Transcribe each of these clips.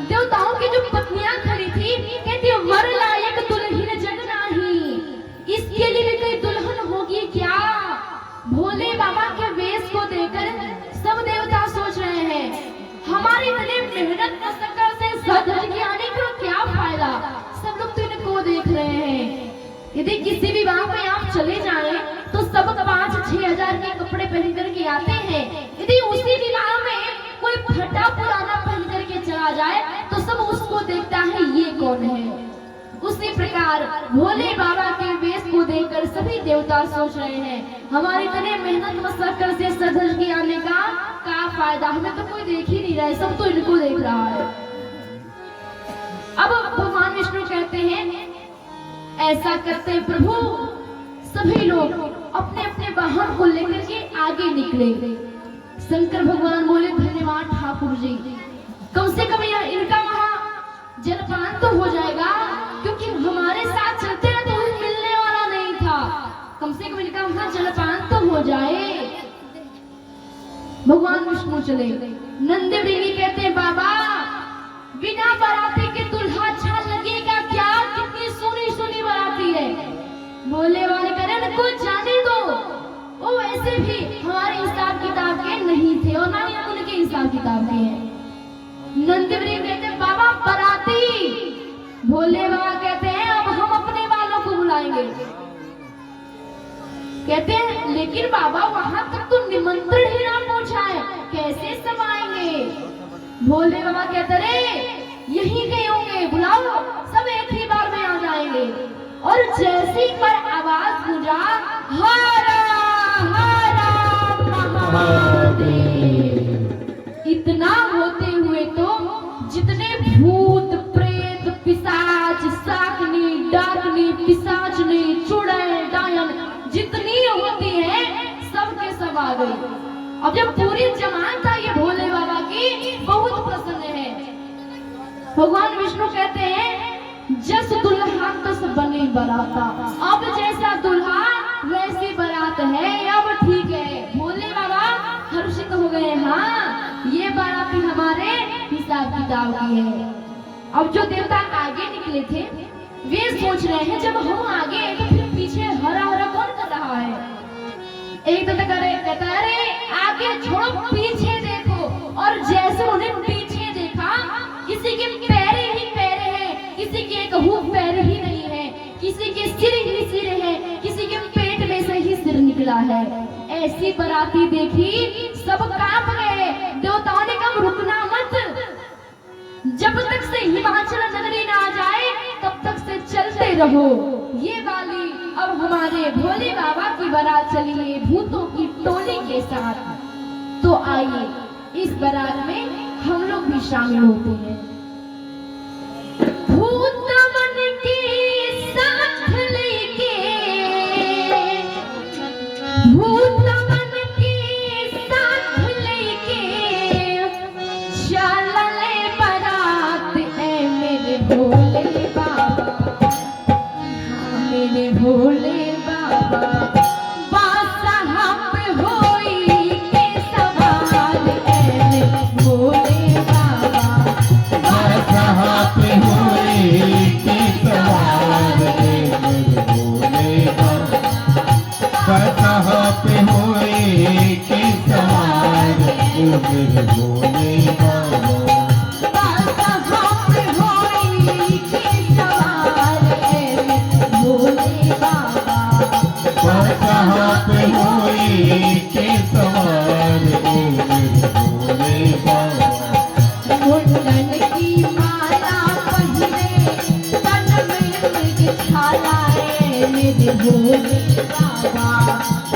देवताओं की जो पत्नियां खड़ी थी, कहती वर लायक दुल्हन जग नाही, इसके लिए भी कोई दुल्हन होगी क्या? भोले बाबा के वेश को देखकर सब देवता सोच रहे हैं हमारी इतनी मेहनत मशक्कत से सज के आने का क्या फायदा। सब लोग तो इनको देख रहे हैं। यदि किसी विवाह में आप चले जाएं तो सब 5-6 हजार के कपड़े पहन करके आते हैं। यदि उसी विवाह में कोई फटा पुराना पहन करके चला जाए तो सब उसको देखता है ये कौन है। उसी प्रकार भोले बाबा के वेश को देखकर सभी देवता सोच रहे हैं हमारी इतने मेहनत मशक्कत से सज के आने का क्या फायदा, हमें तो कोई देख ही नहीं रहा है, सब तो इनको देख रहा है। अब भगवान विष्णु कहते हैं ऐसा करते प्रभु सभी लोग अपने अपने वाहन को लेकर के आगे निकले। शंकर भगवान बोले धन्यवाद ठाकुर जी, कम से कम इनका वहां जलपान तो हो जाएगा, क्योंकि हमारे साथ चलते ना तो मिलने वाला नहीं था। कम से कम इनका वहां जलपान तो हो जाए। भगवान विष्णु चले। नंदी देवी कहते हैं बाबा बिना बाराती के दुल्हा अच्छा लगेगा क्या? कितनी सोनी सोनी बाराती है। बोले वाले करें को जाने दो, वो वैसे भी हमारे हिसाब किताब के नहीं थे और ना ही हम उनके हिसाब किताब के हैं। नंदी देवी कहते हैं बाबा बाराती। भोले बाबा कहते हैं अब हम अपने वालों को बुलाएंगे। कहते हैं लेकिन बाबा वहां तक तो निमंत्रण ही ना पहुंचा है, कैसे सब आएंगे? भोले बाबा कहते रे यहीं कहीं होंगे, बुलाओ सब एक ही बार में आ जाएंगे। और जैसे ही पर आवाज गूंजा हरा हरा महादेव, इतना होते हुए तो जितने भूत प्रेत पिशाच शाकनी डाकनी पिशाचनी चुड़ैल डायन जितनी होती है सबके सब आ गई। अब जब पूरी जमात था ये भोले बाबा की बहुत प्रसन्न है। भगवान विष्णु कहते हैं जस दुल्हा तस बने बराता, अब जैसा दुल्हा वैसी बारात है, अब ठीक है। भोले बाबा हर्षित हो गए, हाँ ये बाराती हमारे हिसाब किताब की है। अब जो देवता आगे निकले थे वे सोच रहे हैं जब हम आगे हैं तो फिर पीछे हरा हरा कौन कर रहा है? एक तो कहता है अरे आगे छोड़ो पीछे देखो। और जैसे उन्हें पीछे देखा किसी के पैर ही पैर है, किसी के एक पैर ही नहीं है, किसी के सिर ही सिर है, किसी के पेट में से ही सिर निकला है। ऐसी बाराती देखी सब कांप गए। देवताओं ने कहा रुकना मत, जब तक से हिमाचल नगरी ना आ जाए तब तक से चलते रहो। ये वाली अब हमारे भोले बाबा की बारात चली है भूतों की टोली के साथ। तो आइए इस बारात में हम लोग भी शामिल होते हैं। भूत मन के साथ लेके, भूत मन के साथ लेके चले बारात ए मेरे भोले बाबा, हाँ मेरे भोले बाबा।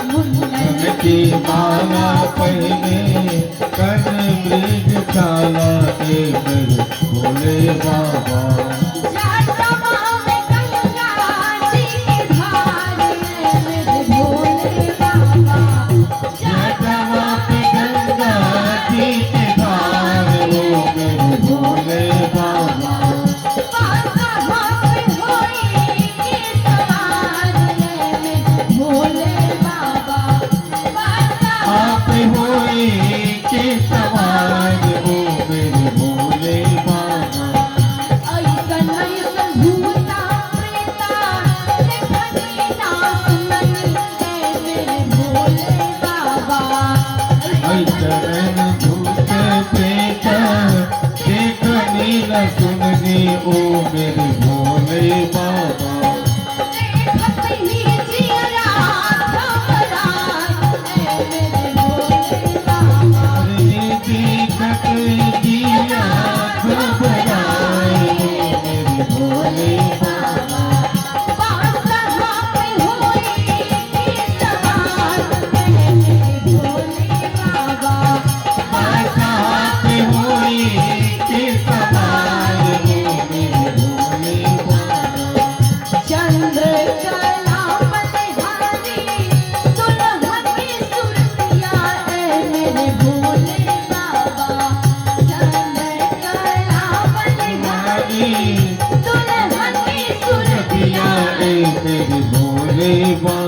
मुंडन की माला पहने कन मृग छाला के मेरे भोले बाबा। सवार हो मेरे भोले बाबा। न सुननी ओ मेरे भोले बाबा। देखत ही जियरा घबराए मेरे भोले बाबा। अरे देखत जिया घबराए मेरे भोले बाबा। बादशाह पे होई की सवार मेरे भोले बाबा। बादशाह पे होई की सवार मेरे भोले बाबा। चंद्रकला बलिहारी दुल्हन की सुरतिया है मेरे भोले बाबा। चंद्रकला बलिहारी दुल्हन की सुरतिया मेरे भोले बाबा।